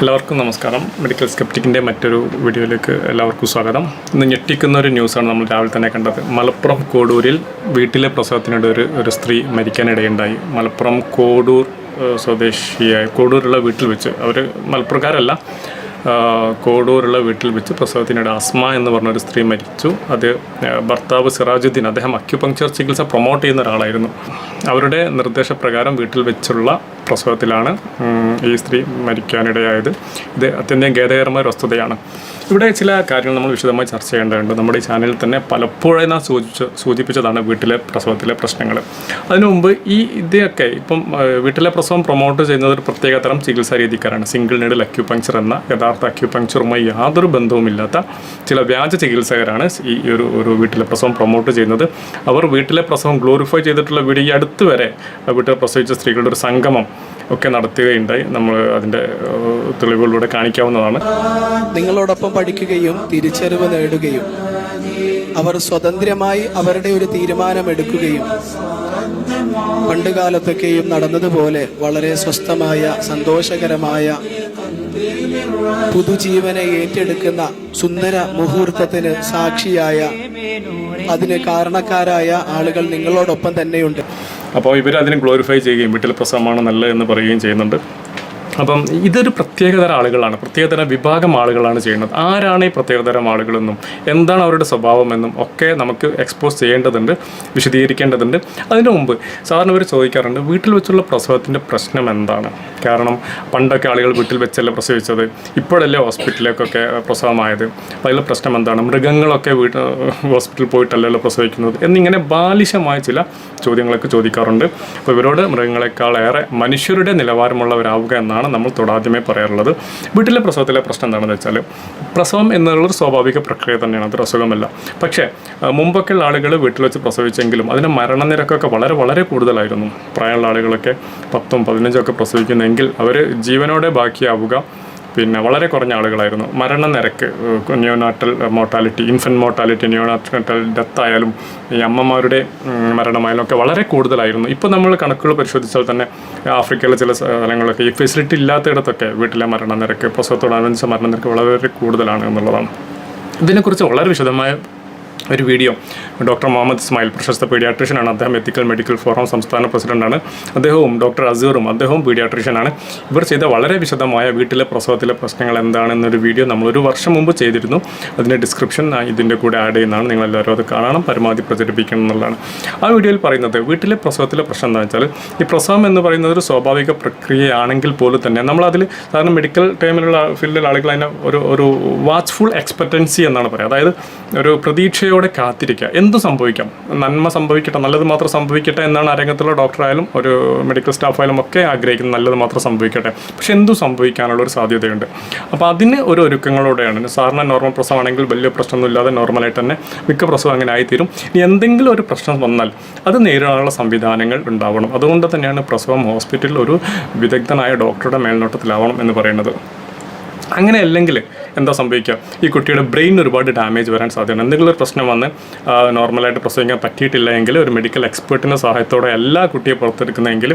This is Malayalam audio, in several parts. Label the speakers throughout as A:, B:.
A: എല്ലാവർക്കും നമസ്കാരം. മെഡിക്കൽ സ്കെപ്റ്റിക്കിൻ്റെ മറ്റൊരു വീഡിയോയിലേക്ക് എല്ലാവർക്കും സ്വാഗതം. ഇന്ന് ഞെട്ടിക്കുന്ന ഒരു ന്യൂസാണ് നമ്മൾ രാവിലെ തന്നെ കണ്ടത്. മലപ്പുറം കോഡൂരിൽ വീട്ടിലെ പ്രസവത്തിനിടെ ഒരു സ്ത്രീ മരിക്കാനിടയുണ്ടായി. മലപ്പുറം കോഡൂർ സ്വദേശിയായ കോഡൂരുള്ള വീട്ടിൽ വെച്ച്, അവർ മലപ്പുറക്കാരല്ല, കോഡൂരുള്ള വീട്ടിൽ വെച്ച് പ്രസവത്തിനിടെ അസ്മ എന്ന് പറഞ്ഞൊരു സ്ത്രീ മരിച്ചു. അത് ഭർത്താവ് സിറാജുദ്ദീൻ, അദ്ദേഹം അക്യുപങ്ക്ചർ ചികിത്സ പ്രൊമോട്ട് ചെയ്യുന്ന ഒരാളായിരുന്നു. അവരുടെ നിർദ്ദേശപ്രകാരം വീട്ടിൽ വെച്ചുള്ള പ്രസവത്തിലാണ് ഈ സ്ത്രീ മരിക്കാനിടയായത്. ഇത് അത്യന്തം ഖേദകരമായ ഒരു വസ്തുതയാണ്. ഇവിടെ ചില കാര്യങ്ങൾ നമ്മൾ വിശദമായി ചർച്ച ചെയ്യേണ്ടതുണ്ട്. നമ്മുടെ ഈ ചാനലിൽ തന്നെ പലപ്പോഴും നാം സൂചിപ്പിച്ചതാണ് വീട്ടിലെ പ്രസവത്തിലെ പ്രശ്നങ്ങൾ. അതിനു മുമ്പ് ഇതൊക്കെ ഇപ്പം വീട്ടിലെ പ്രസവം പ്രൊമോട്ട് ചെയ്യുന്നത് ഒരു പ്രത്യേകതരം ചികിത്സാ രീതിക്കാരാണ്. സിംഗിൾ നീഡിൽ അക്യുപങ്ക്ചർ എന്ന യഥാർത്ഥ അക്യുപങ്ക്ചറുമായി യാതൊരു ബന്ധവുമില്ലാത്ത ചില വ്യാജ ചികിത്സകരാണ് ഈ ഒരു വീട്ടിലെ പ്രസവം പ്രൊമോട്ട് ചെയ്യുന്നത്. അവർ വീട്ടിലെ പ്രസവം ഗ്ലോറിഫൈ ചെയ്തിട്ടുള്ള വീഡിയോ ഈ അടുത്ത് വരെ വീട്ടിൽ പ്രസവിച്ച സ്ത്രീകളുടെ ഒരു സംഗമം ഒക്കെ നടത്തുകയുണ്ടായി. നമ്മൾ അതിൻ്റെ തെളിവുകളിലൂടെ കാണിക്കാവുന്നതാണ്.
B: നിങ്ങളോടൊപ്പം പഠിക്കുകയും തിരിച്ചറിവ് നേടുകയും അവർ സ്വതന്ത്രമായി അവരുടെ ഒരു തീരുമാനമെടുക്കുകയും പണ്ടുകാലത്തൊക്കെയും നടന്നതുപോലെ വളരെ സ്വസ്ഥമായ സന്തോഷകരമായ പുതുജീവനെ ഏറ്റെടുക്കുന്ന സുന്ദര മുഹൂർത്തത്തിന് സാക്ഷിയായ, അതിന് കാരണക്കാരായ ആളുകൾ നിങ്ങളോടൊപ്പം തന്നെയുണ്ട്.
A: അപ്പോൾ ഇവർ അതിനെ ഗ്ലോറിഫൈ ചെയ്യുകയും വീട്ടിലെ പ്രസവമാണ് നല്ലതെന്ന് പറയുകയും ചെയ്യുന്നുണ്ട്. അപ്പം ഇതൊരു പ്രത്യേകതരം ആളുകളാണ്, പ്രത്യേകതരം വിഭാഗം ആളുകളാണ് ചെയ്യുന്നത്. ആരാണ് ഈ പ്രത്യേകതരം ആളുകളെന്നും എന്താണ് അവരുടെ സ്വഭാവമെന്നും ഒക്കെ നമുക്ക് എക്സ്പോസ് ചെയ്യേണ്ടതുണ്ട്, വിശദീകരിക്കേണ്ടതുണ്ട്. അതിന് മുമ്പ് സാധാരണ ഇവർ ചോദിക്കാറുണ്ട്, വീട്ടിൽ വെച്ചുള്ള പ്രസവത്തിൻ്റെ പ്രശ്നം എന്താണ്? കാരണം പണ്ടൊക്കെ ആളുകൾ വീട്ടിൽ വെച്ചല്ലേ പ്രസവിച്ചത്, ഇപ്പോഴല്ലേ ഹോസ്പിറ്റലിലേക്കൊക്കെ പ്രസവമായത്, അപ്പോൾ അതിലെ പ്രശ്നം എന്താണ്? മൃഗങ്ങളൊക്കെ ഹോസ്പിറ്റലിൽ പോയിട്ടല്ലല്ലോ പ്രസവിക്കുന്നത് എന്നിങ്ങനെ ബാലിശമായ ചില ചോദ്യങ്ങളൊക്കെ ചോദിക്കാറുണ്ട്. അപ്പോൾ ഇവരോട് മൃഗങ്ങളെക്കാളേറെ മനുഷ്യരുടെ നിലവാരമുള്ളവരാവുക എന്നാണ് നമ്മൾ തൊടാദ്യമേ പറയാറുള്ളത്. വീട്ടിലെ പ്രസവത്തിലെ പ്രശ്നം എന്താണെന്ന് വെച്ചാൽ, പ്രസവം എന്നുള്ളൊരു സ്വാഭാവിക പ്രക്രിയ തന്നെയാണ്, അത് അസുഖമല്ല. പക്ഷേ മുമ്പൊക്കെ ആളുകൾ വീട്ടിൽ വെച്ച് പ്രസവിച്ചെങ്കിലും അതിൻ്റെ മരണനിരക്കൊക്കെ വളരെ വളരെ കൂടുതലായിരുന്നു. പ്രായമുള്ള ആളുകളൊക്കെ 10ഉം 15ഉം പ്രസവിക്കുന്നെങ്കിൽ അവർ ജീവനോടെ ബാക്കിയാവുക പിന്നെ വളരെ കുറഞ്ഞ ആളുകളായിരുന്നു. മരണനിരക്ക്, neonatal mortality, infant mortality, neonatal death ആയാലും ഈ അമ്മമാരുടെ മരണമായാലും ഒക്കെ വളരെ കൂടുതലായിരുന്നു. ഇപ്പോൾ നമ്മൾ കണക്കുകൾ പരിശോധിച്ചാൽ തന്നെ ആഫ്രിക്കയിലെ ചില സ്ഥലങ്ങളിലൊക്കെ ഈ ഫെസിലിറ്റി ഇല്ലാത്തയിടത്തൊക്കെ വീട്ടിലെ മരണനിരക്ക്, പ്രസവത്തോടനുബന്ധിച്ച മരണനിരക്ക് വളരെ കൂടുതലാണ് എന്നുള്ളതാണ്. ഇതിനെക്കുറിച്ച് വളരെ വിശദമായ ഒരു വീഡിയോ ഡോക്ടർ മുഹമ്മദ് ഇസ്മായിൽ, പ്രശസ്ത പീഡിയാട്രീഷ്യനാണ്. അദ്ദേഹം എത്തിക്കൽ മെഡിക്കൽ ഫോറം സംസ്ഥാന പ്രസിഡന്റാണ്. അദ്ദേഹവും ഡോക്ടർ അസീറും, അദ്ദേഹവും പീഡിയാട്രീഷ്യനാണ്. ഇവർ ചെയ്ത വളരെ വിശദമായ വീട്ടിലെ പ്രസവത്തിലെ പ്രശ്നങ്ങൾ എന്താണെന്നൊരു വീഡിയോ നമ്മളൊരു വർഷം മുമ്പ് ചെയ്തിരുന്നു. അതിൻ്റെ ഡിസ്ക്രിപ്ഷൻ ഇതിൻ്റെ കൂടെ ആഡ് ചെയ്യുന്നതാണ്. നിങ്ങളെല്ലാവരും അത് കാണണം, പരമാവധി പ്രചരിപ്പിക്കണം എന്നുള്ളതാണ്. ആ വീഡിയോയിൽ പറയുന്നത് വീട്ടിലെ പ്രസവത്തിലെ പ്രശ്നം എന്താണെന്ന് വെച്ചാൽ, ഈ പ്രസവം എന്ന് പറയുന്നത് ഒരു സ്വാഭാവിക പ്രക്രിയയാണെങ്കിൽ പോലും തന്നെ നമ്മളതിൽ സാധാരണ മെഡിക്കൽ ടൈമിലുള്ള ഫീൽഡിലുള്ള ആളുകൾ അതിനെ ഒരു വാച്ച്ഫുൾ എക്സ്പെക്റ്റൻസി എന്നാണ് പറയുക. അതായത് ഒരു പ്രതീക്ഷയോടെ കാത്തിരിക്കുക, എന്തും സംഭവിക്കാം, നന്മ സംഭവിക്കട്ടെ, നല്ലത് മാത്രം സംഭവിക്കട്ടെ എന്നാണ് ആ രംഗത്തുള്ള ഡോക്ടറായാലും ഒരു മെഡിക്കൽ സ്റ്റാഫായാലും ഒക്കെ ആഗ്രഹിക്കുന്നത്, നല്ലത് മാത്രം സംഭവിക്കട്ടെ. പക്ഷെ എന്തും സംഭവിക്കാനുള്ള ഒരു സാധ്യതയുണ്ട്. അപ്പോൾ അതിന് ഒരു ഒരുക്കങ്ങളോടെയാണ്. സാധാരണ നോർമൽ പ്രസവമാണെങ്കിൽ വലിയ പ്രശ്നമൊന്നുമില്ലാതെ നോർമലായിട്ട് തന്നെ മിക്ക പ്രസവം അങ്ങനെ ആയിത്തീരും. ഇനി എന്തെങ്കിലും ഒരു പ്രശ്നം വന്നാൽ അത് നേരിടാനുള്ള സംവിധാനങ്ങൾ ഉണ്ടാവണം. അതുകൊണ്ട് തന്നെയാണ് പ്രസവം ഹോസ്പിറ്റലിൽ ഒരു വിദഗ്ധനായ ഡോക്ടറുടെ മേൽനോട്ടത്തിലാവണം എന്ന് പറയുന്നത്. അങ്ങനെ അല്ലെങ്കിൽ എന്താ സംഭവിക്കുക, ഈ കുട്ടിയുടെ ബ്രെയിൻ ഒരുപാട് ഡാമേജ് വരാൻ സാധ്യതയാണ്. എന്തെങ്കിലും ഒരു പ്രശ്നം വന്ന് നോർമലായിട്ട് പ്രസവിക്കാൻ പറ്റിയിട്ടില്ല എങ്കിൽ ഒരു മെഡിക്കൽ എക്സ്പേർട്ടിൻ്റെ സഹായത്തോടെ എല്ലാ കുട്ടിയെ പുറത്തെടുക്കുന്നതെങ്കിൽ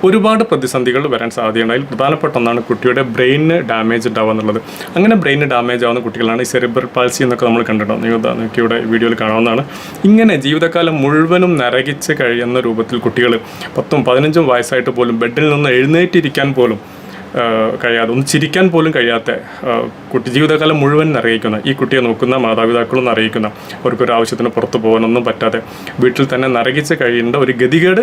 A: ഒരുപാട് പ്രതിസന്ധികൾ വരാൻ സാധ്യതയുണ്ട്. അതിൽ പ്രധാനപ്പെട്ട ഒന്നാണ് കുട്ടിയുടെ ബ്രെയിന് ഡാമേജ് ഉണ്ടാവുക എന്നുള്ളത്. അങ്ങനെ ബ്രെയിന് ഡാമേജ് ആവുന്ന കുട്ടികളാണ് ഈ സെറിബ്രൽ പാൾസി എന്നൊക്കെ നമ്മൾ കണ്ടിട്ടുണ്ടാവും. നിങ്ങൾക്ക് ഇവിടെ വീഡിയോയിൽ കാണാവുന്നതാണ്. ഇങ്ങനെ ജീവിതകാലം മുഴുവനും നരകിച്ച് കഴിയുന്ന രൂപത്തിൽ കുട്ടികൾ 10ഉം 15ഉം വയസ്സായിട്ട് പോലും ബെഡിൽ നിന്ന് എഴുന്നേറ്റിരിക്കാൻ പോലും കഴിയാതെ, ഒന്ന് ചിരിക്കാൻ പോലും കഴിയാത്ത കുട്ടി, ജീവിതകാലം മുഴുവൻ അറിയിക്കുന്ന, ഈ കുട്ടിയെ നോക്കുന്ന മാതാപിതാക്കളൊന്നും അറിയിക്കുന്ന, അവർക്കൊരു ആവശ്യത്തിന് പുറത്തു പോകാനൊന്നും പറ്റാതെ വീട്ടിൽ തന്നെ നരകിച്ച് കഴിയേണ്ട ഒരു ഗതികേട്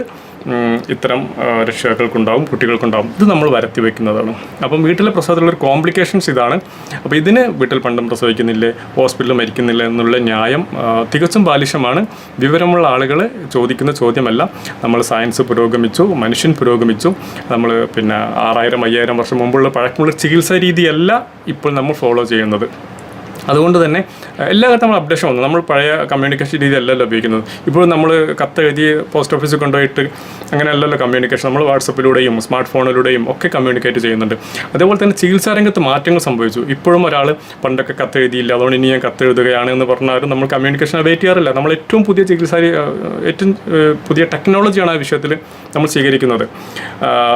A: ഇത്തരം രക്ഷിതാക്കൾക്കുണ്ടാവും, കുട്ടികൾക്കുണ്ടാവും. ഇത് നമ്മൾ വരുത്തി വയ്ക്കുന്നതാണ്. അപ്പം വീട്ടിലെ പ്രസവത്തിലുള്ളൊരു കോംപ്ലിക്കേഷൻസ് ഇതാണ്. അപ്പോൾ ഇതിന് വീട്ടിൽ പണ്ടും പ്രസവിക്കുന്നില്ലേ, ഹോസ്പിറ്റലിൽ മരിക്കുന്നില്ല എന്നുള്ള ന്യായം തികച്ചും ബാലിശമാണ്. വിവരമുള്ള ആളുകൾ ചോദിക്കുന്ന ചോദ്യമല്ല. നമ്മൾ സയൻസ് പുരോഗമിച്ചു, മനുഷ്യൻ പുരോഗമിച്ചു. നമ്മൾ 6000-5000 വർഷം മുമ്പുള്ള പഴക്കമുള്ള ചികിത്സാ രീതിയല്ല ഇപ്പോൾ നമ്മൾ ഫോളോ ചെയ്യുന്നത്. അതുകൊണ്ട് തന്നെ എല്ലാ കാലത്തും നമ്മൾ അപ്ഡേഷൻ വന്നു. നമ്മൾ പഴയ കമ്മ്യൂണിക്കേഷൻ രീതി അല്ലല്ലോ ഉപയോഗിക്കുന്നത്. ഇപ്പോൾ നമ്മൾ കത്ത് എഴുതി പോസ്റ്റ് ഓഫീസിൽ കൊണ്ടുപോയിട്ട് അങ്ങനെയല്ലല്ലോ കമ്മ്യൂണിക്കേഷൻ. നമ്മൾ വാട്സപ്പിലൂടെയും സ്മാർട്ട് ഫോണിലൂടെയും ഒക്കെ കമ്മ്യൂണിക്കേറ്റ് ചെയ്യുന്നുണ്ട്. അതേപോലെ തന്നെ ചികിത്സാ രംഗത്ത് മാറ്റങ്ങൾ സംഭവിച്ചു. ഇപ്പോഴും ഒരാൾ പണ്ടൊക്കെ കത്ത് എഴുതിയില്ല, അതുകൊണ്ട് ഇനി ഞാൻ കത്ത് എഴുതുകയാണ് എന്ന് പറഞ്ഞാലും നമ്മൾ കമ്മ്യൂണിക്കേഷൻ വെയിറ്റ് ചെയ്യാറില്ല. നമ്മൾ ഏറ്റവും പുതിയ ഏറ്റവും പുതിയ ടെക്നോളജിയാണ് ആ വിഷയത്തിൽ നമ്മൾ സ്വീകരിക്കുന്നത്.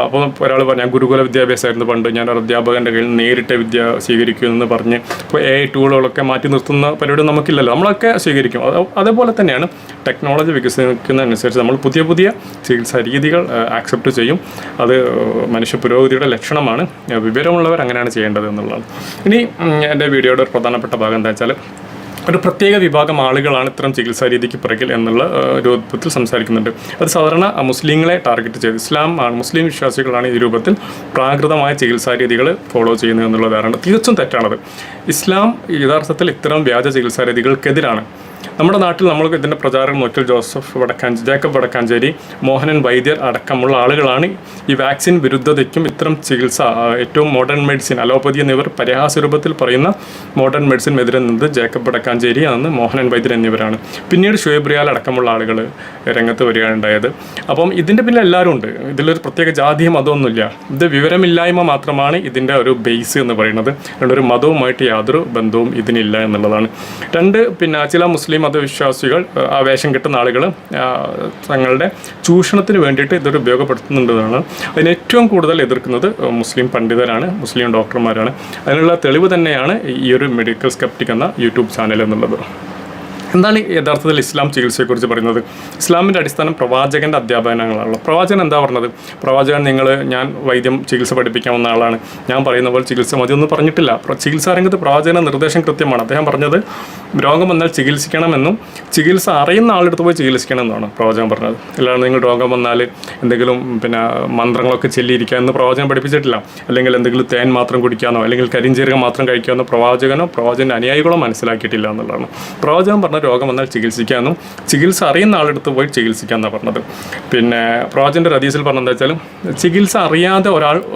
A: അപ്പോൾ ഒരാൾ പറഞ്ഞു, ഞാൻ ഗുരുകുല വിദ്യാഭ്യാസമായിരുന്നു പണ്ട്, ഞാൻ ഒരു അധ്യാപകൻ്റെ കയ്യിൽ നേരിട്ട് വിദ്യ സ്വീകരിക്കുമെന്ന് പറഞ്ഞ് ഇപ്പോൾ AI ടൂളുകളൊക്കെ മാറ്റി നിർത്തുന്ന പരിപാടി നമുക്കില്ലല്ലോ, നമ്മളൊക്കെ സ്വീകരിക്കും. അതേപോലെ തന്നെയാണ് ടെക്നോളജി വികസിക്കുന്നതനുസരിച്ച് നമ്മൾ പുതിയ പുതിയ ചികിത്സാ രീതികൾ ആക്സെപ്റ്റ് ചെയ്യും. അത് മനുഷ്യ പുരോഗതിയുടെ ലക്ഷണമാണ്. വിവരമുള്ളവർ അങ്ങനെയാണ് ചെയ്യേണ്ടത് എന്നുള്ളതാണ്. ഇനി എൻ്റെ വീഡിയോയുടെ ഒരു പ്രധാനപ്പെട്ട ഭാഗം എന്താ വെച്ചാൽ, ഒരു പ്രത്യേക വിഭാഗം ആളുകളാണ് ഇത്തരം ചികിത്സാ രീതിക്ക് പുറകിൽ എന്നുള്ള രൂപത്തിൽ സംസാരിക്കുന്നുണ്ട്. അത് സാധാരണ മുസ്ലിങ്ങളെ ടാർഗറ്റ് ചെയ്ത് മുസ്ലിം വിശ്വാസികളാണ് ഈ രൂപത്തിൽ പ്രാകൃതമായ ചികിത്സാ രീതികൾ ഫോളോ ചെയ്യുന്നത് എന്നുള്ളതാണ്. തീർച്ചും തെറ്റാണത്. ഇസ്ലാം യഥാർത്ഥത്തിൽ ഇത്തരം വ്യാജ ചികിത്സാ രീതികൾക്കെതിരാണ്. നമ്മുടെ നാട്ടിൽ നമ്മൾ ഇതിൻ്റെ പ്രചാരം നോക്കിയാൽ ജേക്കബ് വടക്കാഞ്ചേരി, മോഹനൻ വൈദ്യർ അടക്കമുള്ള ആളുകളാണ് ഈ വാക്സിൻ വിരുദ്ധതയ്ക്കും ഇത്തരം ചികിത്സ ഏറ്റവും മോഡേൺ മെഡിസിൻ, അലോപ്പതി എന്നിവർ പരിഹാസ രൂപത്തിൽ പറയുന്ന മോഡേൺ മെഡിസിൻ എതിരെ നിന്നത് ജേക്കബ് വടക്കാഞ്ചേരി ആണ്, മോഹനൻ വൈദ്യർ എന്നിവരാണ്. പിന്നീട് ഷുഹൈബ് റിയാൽ അടക്കമുള്ള ആളുകൾ രംഗത്ത് വരികയുണ്ടായത്. അപ്പം ഇതിൻ്റെ പിന്നെ എല്ലാവരും ഉണ്ട്. ഇതിലൊരു പ്രത്യേക ജാതിയും മതമൊന്നുമില്ല. ഇത് വിവരമില്ലായ്മ മാത്രമാണ് ഇതിൻ്റെ ഒരു ബേസ് എന്ന് പറയുന്നത്. ഒരു മതവുമായിട്ട് യാതൊരു ബന്ധവും ഇതിനില്ല എന്നുള്ളതാണ്. പിന്നെ ചില മുസ്ലിം മതവിശ്വാസികൾ ആവേശം കിട്ടുന്ന ആളുകൾ തങ്ങളുടെ ചൂഷണത്തിന് വേണ്ടിയിട്ട് ഇതൊരു ഉപയോഗപ്പെടുത്തുന്നുണ്ടെന്നാണ്. അതിന് ഏറ്റവും കൂടുതൽ എതിർക്കുന്നത് മുസ്ലിം പണ്ഡിതരാണ്, മുസ്ലിം ഡോക്ടർമാരാണ്. അതിനുള്ള തെളിവ് തന്നെയാണ് ഈ ഒരു മെഡിക്കൽ സ്കെപ്റ്റിക് എന്ന യൂട്യൂബ് ചാനൽ എന്നുള്ളത്. എന്താണ് യഥാർത്ഥത്തിൽ ഇസ്ലാം ചികിത്സയെക്കുറിച്ച് പറയുന്നത്? ഇസ്ലാമിൻ്റെ അടിസ്ഥാനം പ്രവാചകൻ്റെ അധ്യാപനങ്ങളാണല്ലോ. പ്രവാചകൻ എന്താ പറഞ്ഞത്? പ്രവാചകൻ ഞാൻ വൈദ്യം ചികിത്സ പഠിപ്പിക്കാവുന്ന ആളാണ്, ഞാൻ പറയുന്ന പോലെ ചികിത്സ മതിയൊന്നും പറഞ്ഞിട്ടില്ല. ചികിത്സാ രംഗത്ത് പ്രവാചകൻ്റെ നിർദ്ദേശം കൃത്യമാണ്. അദ്ദേഹം പറഞ്ഞത് രോഗം വന്നാൽ ചികിത്സിക്കണമെന്നും ചികിത്സ അറിയുന്ന ആളെടുത്ത് പോയി ചികിത്സിക്കണമെന്നാണ് പ്രവാചകൻ പറഞ്ഞത്. അല്ലാതെ നിങ്ങൾ രോഗം വന്നാൽ എന്തെങ്കിലും മന്ത്രങ്ങളൊക്കെ ചൊല്ലിയിരിക്കുക എന്ന് പ്രവാചകൻ പഠിപ്പിച്ചിട്ടില്ല. അല്ലെങ്കിൽ എന്തെങ്കിലും തേൻ മാത്രം കുടിക്കാനോ അല്ലെങ്കിൽ കരിഞ്ചീരകം മാത്രം കഴിക്കാനോ പ്രവാചകൻ്റെ അനുയായികളോ മനസ്സിലാക്കിയിട്ടില്ല എന്നുള്ളതാണ്. പ്രവാചകൻ പറഞ്ഞ രോഗം വന്നാൽ ചികിത്സിക്കാമെന്നും ചികിത്സ അറിയുന്ന ആളെടുത്ത് പോയി ചികിത്സിക്കാമെന്നാണ് പറഞ്ഞത്. പ്രവാചകൻ്റെ ഹദീസിൽ പറഞ്ഞെന്താ വെച്ചാൽ, ചികിത്സ അറിയാതെ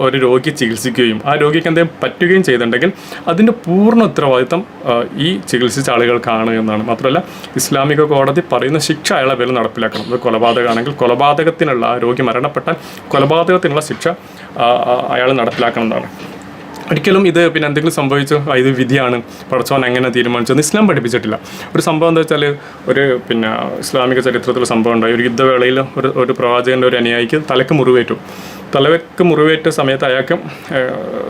A: ഒരു രോഗിയെ ചികിത്സിക്കുകയും ആ രോഗിക്ക് എന്തെങ്കിലും പറ്റുകയും ചെയ്തിട്ടുണ്ടെങ്കിൽ അതിൻ്റെ പൂർണ്ണ ഉത്തരവാദിത്തം ഈ ചികിത്സിച്ച ആളുകൾക്കാണ് എന്നാണ്. മാത്രമല്ല ഇസ്ലാമിക കോടതി പറയുന്ന ശിക്ഷ അയാളെ പേരിൽ നടപ്പിലാക്കണം. അത് കൊലപാതകമാണെങ്കിൽ കൊലപാതകത്തിനുള്ള, ആ രോഗി മരണപ്പെട്ടാൽ കൊലപാതകത്തിനുള്ള ശിക്ഷ അയാൾ നടപ്പിലാക്കണം എന്നാണ്. ഒരിക്കലും ഇത് എന്തെങ്കിലും സംഭവിച്ചു ഇത് വിധിയാണ്, പടച്ചവൻ എങ്ങനെ തീരുമാനിച്ചതെന്ന് ഇസ്ലാം പഠിപ്പിച്ചിട്ടില്ല. ഒരു സംഭവം എന്താ വെച്ചാൽ, ഒരു ഇസ്ലാമിക ചരിത്രത്തിൽ സംഭവം ഉണ്ടായി. ഒരു യുദ്ധവേളയിൽ ഒരു പ്രവാചകൻ്റെ ഒരു അനുയായിക്ക് തലക്ക് മുറിവേറ്റ സമയത്ത് അയാൾക്ക്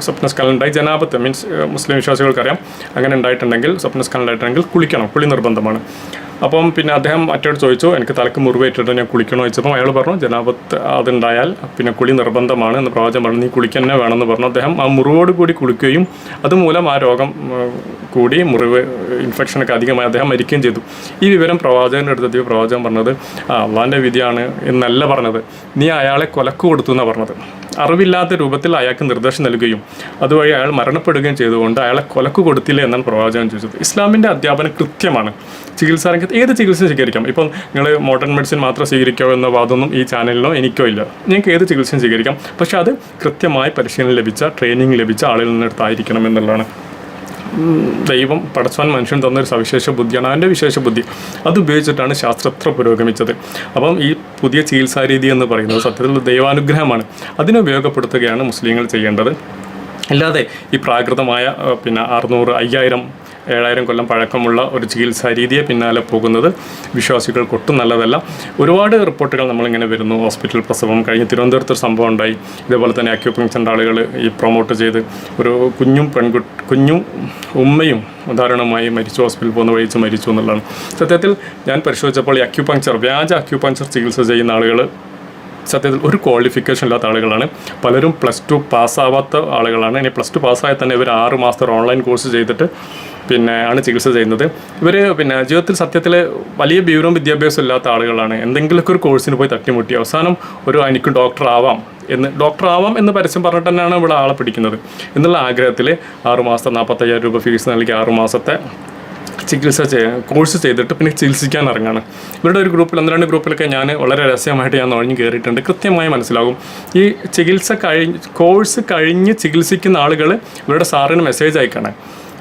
A: സ്വപ്നസ്ഖലനുണ്ടായി. ജനാപത്ത് മീൻസ് മുസ്ലിം വിശ്വാസികൾക്കറിയാം, അങ്ങനെ ഉണ്ടായിട്ടുണ്ടെങ്കിൽ സ്വപ്നസ്ഖലനുണ്ടായിട്ടുണ്ടെങ്കിൽ കുളി നിർബന്ധമാണ്. അപ്പം അദ്ദേഹം മറ്റോട് ചോദിച്ചു, എനിക്ക് തലക്ക് മുറിവേറ്റിട്ട് ഞാൻ കുളിക്കണോ ചോദിച്ചപ്പോൾ അയാൾ പറഞ്ഞു, ജനാപത്ത് അതുണ്ടായാൽ കുളി നിർബന്ധമാണ് എന്ന് പ്രവാചകൻ പറഞ്ഞു. നീ കുളിക്കന്നെ വേണമെന്ന് പറഞ്ഞു. അദ്ദേഹം ആ മുറിവോട് കൂടി കുളിക്കുകയും അതുമൂലം ആ രോഗം കൂടി മുറിവ് ഇൻഫെക്ഷനൊക്കെ അധികമായി അദ്ദേഹം മരിക്കുകയും ചെയ്തു. ഈ വിവരം പ്രവാചകൻ്റെ അടുത്തെത്തിയ പ്രവാചകൻ പറഞ്ഞത്, അള്ളാൻ്റെ വിധിയാണ് എന്നല്ല പറഞ്ഞത്, നീ അയാളെ കൊലക്ക് കൊടുത്തു എന്നാണ് പറഞ്ഞത്. അറിവില്ലാത്ത രൂപത്തിൽ അയാൾക്ക് നിർദ്ദേശം നൽകുകയും അതുവഴി അയാൾ മരണപ്പെടുകയും ചെയ്തുകൊണ്ട് അയാളെ കൊലക്ക് കൊടുത്തില്ല എന്നാണ് പ്രവാചകൻ ചോദിച്ചത്. ഇസ്ലാമിൻ്റെ അധ്യാപനം കൃത്യമാണ്. ചികിത്സാ രംഗത്ത് ഏത് ചികിത്സ സ്വീകരിക്കാം. ഇപ്പം നിങ്ങൾ മോഡേൺ മെഡിസിൻ മാത്രം സ്വീകരിക്കാമോ എന്ന വാദമൊന്നും ഈ ചാനലിനോ എനിക്കോ ഇല്ല. നിങ്ങൾക്ക് ഏത് ചികിത്സയും സ്വീകരിക്കാം, പക്ഷേ അത് കൃത്യമായി പരിശീലനം ലഭിച്ച, ട്രെയിനിങ് ലഭിച്ച ആളിൽ നിന്നെടുത്തായിരിക്കണം എന്നുള്ളതാണ്. ദൈവം പടച്ചവൻ മനുഷ്യൻ തന്നൊരു സവിശേഷ ബുദ്ധിയാണ്, അവൻ്റെ വിശേഷ ബുദ്ധി. അത് ഉപയോഗിച്ചിട്ടാണ് ശാസ്ത്രത്ര പുരോഗമിച്ചത്. അപ്പം ഈ പുതിയ ചികിത്സാ രീതി എന്ന് പറയുന്നത് സത്യത്തിൽ ദൈവാനുഗ്രഹമാണ്. അതിനെ ഉപയോഗപ്പെടുത്തുകയാണ് മുസ്ലിങ്ങൾ ചെയ്യേണ്ടത്. അല്ലാതെ ഈ പ്രാകൃതമായ 600, 5000, 7000 കൊല്ലം പഴക്കമുള്ള ഒരു ചികിത്സാ രീതിയെ പിന്നാലെ പോകുന്നത് വിശ്വാസികൾക്കൊട്ടും നല്ലതല്ല. ഒരുപാട് റിപ്പോർട്ടുകൾ നമ്മളിങ്ങനെ വരുന്നു. ഹോസ്പിറ്റൽ പ്രസവം കഴിഞ്ഞ് തിരുവനന്തപുരത്തൊരു സംഭവം ഉണ്ടായി. ഇതേപോലെ തന്നെ അക്യൂപങ്ക്ചറിൻ്റെ ആളുകൾ ഈ പ്രൊമോട്ട് ചെയ്ത് ഒരു കുഞ്ഞും ഉമ്മയും ഉദാഹരണമായി മരിച്ചു, ഹോസ്പിറ്റലിൽ പോകുന്ന വഴിച്ച് മരിച്ചു എന്നുള്ളതാണ്. സത്യത്തിൽ ഞാൻ പരിശോധിച്ചപ്പോൾ ഈ വ്യാജ അക്യൂപങ്ക്ചർ ചികിത്സ ചെയ്യുന്ന ആളുകൾ സത്യത്തിൽ ഒരു ക്വാളിഫിക്കേഷൻ ഇല്ലാത്ത ആളുകളാണ്. പലരും +2 പാസ്സാവാത്ത ആളുകളാണ്. ഇനി +2 പാസ്സായാൽ തന്നെ ഇവർ 6 മാസത്തെ ഓൺലൈൻ കോഴ്സ് ചെയ്തിട്ട് ആണ് ചികിത്സ ചെയ്യുന്നത്. ഇവർ ജീവിതത്തിൽ സത്യത്തിൽ വലിയ വിവരവും വിദ്യാഭ്യാസം ഇല്ലാത്ത ആളുകളാണ്. എന്തെങ്കിലുമൊക്കെ ഒരു കോഴ്സിന് പോയി തട്ടിമുട്ടി അവസാനം എനിക്ക് ഡോക്ടർ ആവാം എന്ന് പരസ്യം പറഞ്ഞിട്ട് തന്നെയാണ് ഇവിടെ ആളെ പിടിക്കുന്നത് എന്നുള്ള ആഗ്രഹത്തിൽ 6 മാസത്തെ 45,000 രൂപ ഫീസ് നൽകി 6 മാസത്തെ കോഴ്സ് ചെയ്തിട്ട് ചികിത്സിക്കാൻ ഇറങ്ങാണ്. ഇവരുടെ ഒരു ഗ്രൂപ്പിൽ 1-2 ഗ്രൂപ്പിലൊക്കെ ഞാൻ വളരെ രഹസ്യമായിട്ട് നുഴഞ്ഞ് കയറിയിട്ടുണ്ട്. കൃത്യമായി മനസ്സിലാകും ഈ കോഴ്സ് കഴിഞ്ഞ് ചികിത്സിക്കുന്ന ആളുകൾ ഇവരുടെ സാറിന് മെസ്സേജ് അയക്കണം.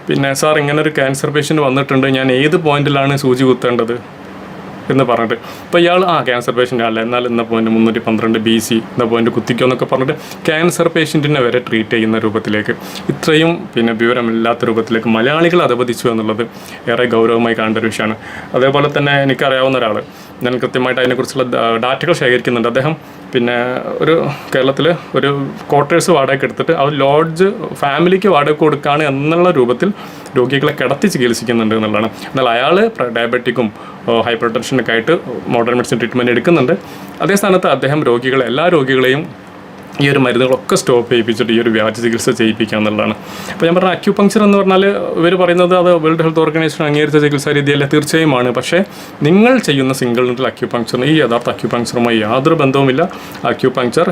A: പിന്നെ സാർ ഇങ്ങനെ ഒരു ക്യാൻസർ പേഷ്യൻ്റ് വന്നിട്ടുണ്ട്, ഞാൻ ഏത് പോയിന്റിലാണ് സൂചി കുത്തേണ്ടത് എന്ന് പറഞ്ഞിട്ട്, അപ്പോൾ ഇയാൾ ക്യാൻസർ പേഷ്യൻ്റ് അല്ല, എന്നാൽ ഇന്ന പോയിന്റ് 312 BC എന്ന പോയിന്റ് കുത്തിക്കോ എന്നൊക്കെ പറഞ്ഞിട്ട് ക്യാൻസർ പേഷ്യൻറ്റിനെ വരെ ട്രീറ്റ് ചെയ്യുന്ന രൂപത്തിലേക്ക്, ഇത്രയും പിന്നെ വിവരമില്ലാത്ത രൂപത്തിലേക്ക് മലയാളികൾ അധപതിച്ചു എന്നുള്ളത് ഏറെ ഗൗരവമായി കാണേണ്ട ഒരു വിഷയമാണ്. അതേപോലെ തന്നെ എനിക്കറിയാവുന്ന ഒരാൾ, ഞാൻ കൃത്യമായിട്ട് അതിനെക്കുറിച്ചുള്ള ഡാറ്റകൾ ശേഖരിക്കുന്നുണ്ട്. അദ്ദേഹം പിന്നെ ഒരു കേരളത്തിൽ ഒരു ക്വാർട്ടേഴ്സ് വാടകയ്ക്ക് എടുത്തിട്ട് ആ ലോഡ്ജ് ഫാമിലിക്ക് വാടക കൊടുക്കുകയാണ് എന്നുള്ള രൂപത്തിൽ രോഗികളെ കിടത്തി ചികിത്സിക്കുന്നുണ്ട് എന്നുള്ളതാണ്. എന്നാൽ അയാൾ ഡയബറ്റിക്കും ഹൈപ്പർ ടെൻഷനൊക്കെ ആയിട്ട് മോഡേൺ മെഡിസിൻ ട്രീറ്റ്മെൻറ്റ് എടുക്കുന്നുണ്ട്. അതേ സ്ഥാനത്ത് അദ്ദേഹം എല്ലാ രോഗികളെയും ഈ ഒരു മരുന്നുകളൊക്കെ സ്റ്റോപ്പ് ചെയ്യിപ്പിച്ചിട്ട് ഈ ഒരു വ്യാജ ചികിത്സ ചെയ്യിപ്പിക്കുക എന്നുള്ളതാണ്. അപ്പോൾ ഞാൻ പറഞ്ഞ അക്യൂപങ്ക്ചർ എന്ന് പറഞ്ഞാൽ ഇവർ പറയുന്നത് അത് വേൾഡ് ഹെൽത്ത് ഓർഗനൈസേഷൻ അംഗീകരിച്ച ചികിത്സാ രീതിയല്ല, തീർച്ചയായുമാണ്. പക്ഷേ നിങ്ങൾ ചെയ്യുന്ന സിംഗിൾ നീഡിൽ അക്യൂപങ്ക്ചറിന് ഈ യഥാർത്ഥ അക്യൂപങ്ക്ചറുമായി യാതൊരു ബന്ധവുമില്ല. അക്യൂപങ്ക്ചർ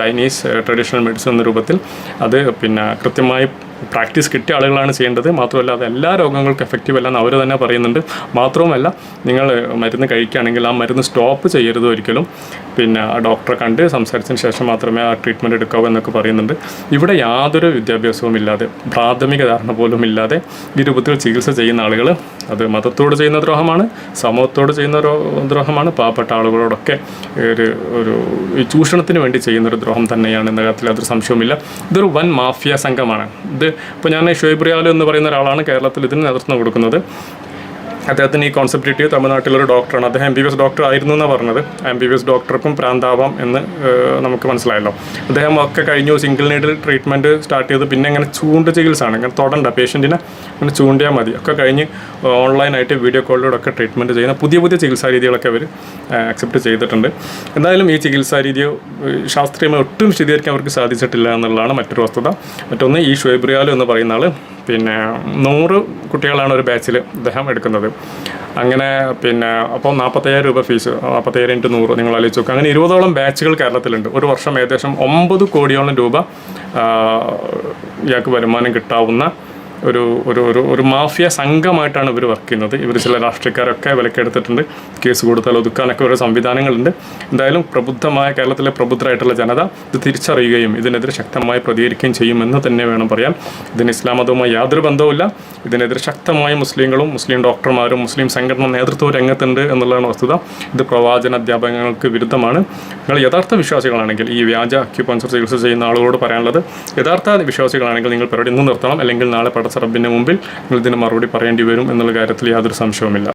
A: ചൈനീസ് ട്രഡീഷണൽ മെഡിസിൻ എന്ന രൂപത്തിൽ അത് പിന്നെ കൃത്യമായി പ്രാക്ടീസ് കിട്ടിയ ആളുകളാണ് ചെയ്യേണ്ടത്. മാത്രമല്ല അത് എല്ലാ രോഗങ്ങൾക്കും എഫക്റ്റീവ് അല്ലെന്ന് അവർ തന്നെ പറയുന്നുണ്ട്. മാത്രവുമല്ല നിങ്ങൾ മരുന്ന് കഴിക്കുകയാണെങ്കിൽ ആ മരുന്ന് സ്റ്റോപ്പ് ചെയ്യരുത് ഒരിക്കലും. പിന്നെ ആ ഡോക്ടറെ കണ്ട് സംസാരിച്ചതിന് ശേഷം മാത്രമേ ആ ട്രീറ്റ്മെൻറ്റ് എടുക്കാവൂ എന്നൊക്കെ പറയുന്നുണ്ട്. ഇവിടെ യാതൊരു വിദ്യാഭ്യാസവും ഇല്ലാതെ, പ്രാഥമിക ധാരണ പോലും ഇല്ലാതെ ഈ രൂപത്തിൽ ചികിത്സ ചെയ്യുന്ന ആളുകൾ അത് മതത്തോട് ചെയ്യുന്ന ദ്രോഹമാണ്, സമൂഹത്തോട് ചെയ്യുന്ന ദ്രോഹമാണ്, പാവപ്പെട്ട ആളുകളോടൊക്കെ ഒരു ഈ ചൂഷണത്തിന് വേണ്ടി ചെയ്യുന്നൊരു ദ്രോഹം തന്നെയാണ് എന്ന കാര്യത്തിൽ യാതൊരു സംശയവുമില്ല. ഇതൊരു വൻ മാഫിയ സംഘമാണ്. ഇപ്പോൾ ഞാൻ ഷുഹൈബ് റിയാലു എന്ന് പറയുന്ന ഒരാളാണ് കേരളത്തിൽ ഇതിന് നേതൃത്വം കൊടുക്കുന്നത്. അദ്ദേഹത്തിന് ഈ കോൺസെപ്റ്റ് കിട്ടിയ തമിഴ്നാട്ടിലൊരു ഡോക്ടറാണ്. അദ്ദേഹം MBBS ഡോക്ടർ ആയിരുന്നു എന്നാണ് പറഞ്ഞത്. MBBS ഡോക്ടർക്കും പ്രാന്താവാം എന്ന് നമുക്ക് മനസ്സിലായല്ലോ. അദ്ദേഹം ഒക്കെ കഴിഞ്ഞു സിംഗിൾ നീഡിൽ ട്രീറ്റ്മെൻറ്റ് സ്റ്റാർട്ട് ചെയ്ത് പിന്നെ ഇങ്ങനെ ചൂണ്ട ചികിത്സയാണ്, ഇങ്ങനെ തൊടണ്ട പേഷ്യൻറ്റിനെ, ഇങ്ങനെ ചൂണ്ടിയാൽ മതി. ഒക്കെ കഴിഞ്ഞ് ഓൺലൈനായിട്ട് വീഡിയോ കോളിലൂടെ ഒക്കെ ട്രീറ്റ്മെൻറ്റ് ചെയ്യുന്ന പുതിയ ചികിത്സാ രീതികളൊക്കെ അവർ അക്സെപ്റ്റ് ചെയ്തിട്ടുണ്ട്. എന്തായാലും ഈ ചികിത്സാ രീതിയെ ശാസ്ത്രീയമായി ഒട്ടും വിശദീകരിക്കാൻ അവർക്ക് സാധിച്ചിട്ടില്ല എന്നുള്ളതാണ് മറ്റൊരു വസ്തുത. മറ്റൊന്ന്, ഈ ഷുഹൈബ് റിയാലു എന്ന് പറയുന്ന ആൾ പിന്നെ 100 കുട്ടികളാണ് ഒരു ബാച്ചിൽ അദ്ദേഹം എടുക്കുന്നത്. അങ്ങനെ പിന്നെ അപ്പോൾ 45,000 രൂപ ഫീസ്, 45,000 × 100 നിങ്ങൾ ആലോചിച്ച് നോക്കുക. അങ്ങനെ 20ഓളം ബാച്ചുകൾ കേരളത്തിലുണ്ട്. ഒരു വർഷം ഏകദേശം 9 കോടിയോളം രൂപ ഇയാൾക്ക് വരുമാനം കിട്ടാവുന്ന ഒരു മാഫിയ സംഘമായിട്ടാണ് ഇവർ വർക്ക് ചെയ്യുന്നത്. ഇവർ ചില രാഷ്ട്രീയക്കാരൊക്കെ വിലക്കെടുത്തിട്ടുണ്ട്. കേസ് കൊടുത്താൽ ഒതുക്കാനൊക്കെ ഓരോ സംവിധാനങ്ങളുണ്ട്. എന്തായാലും കേരളത്തിലെ പ്രബുദ്ധരായിട്ടുള്ള ജനത ഇത് തിരിച്ചറിയുകയും ഇതിനെതിരെ ശക്തമായി പ്രതികരിക്കുകയും ചെയ്യുമെന്ന് തന്നെ വേണം പറയാൻ. ഇതിന് ഇസ്ലാം മതവുമായി യാതൊരു ബന്ധവുമില്ല. ഇതിനെതിരെ ശക്തമായ മുസ്ലിങ്ങളും മുസ്ലിം ഡോക്ടർമാരും മുസ്ലിം സംഘടന നേതൃത്വവും രംഗത്തുണ്ട് എന്നുള്ളതാണ് വസ്തുത. ഇത് പ്രവാചന അധ്യാപനങ്ങൾക്ക് വിരുദ്ധമാണ്. നിങ്ങൾ യഥാർത്ഥ വിശ്വാസികളാണെങ്കിൽ, ഈ വ്യാജ അക്യൂപങ്ക്ചർ ചികിത്സ ചെയ്യുന്ന ആളുകളോട് പറയാനുള്ളത്, യഥാർത്ഥ വിശ്വാസികളാണെങ്കിൽ നിങ്ങൾ പരിപാടി ഇന്ന് നിർത്തണം, അല്ലെങ്കിൽ നാളെ പടച്ച റബ്ബിൻ്റെ മുമ്പിൽ നിങ്ങൾ ഇതിന് മറുപടി പറയേണ്ടി വരും എന്നുള്ള കാര്യത്തിൽ യാതൊരു സംശയവുമില്ല.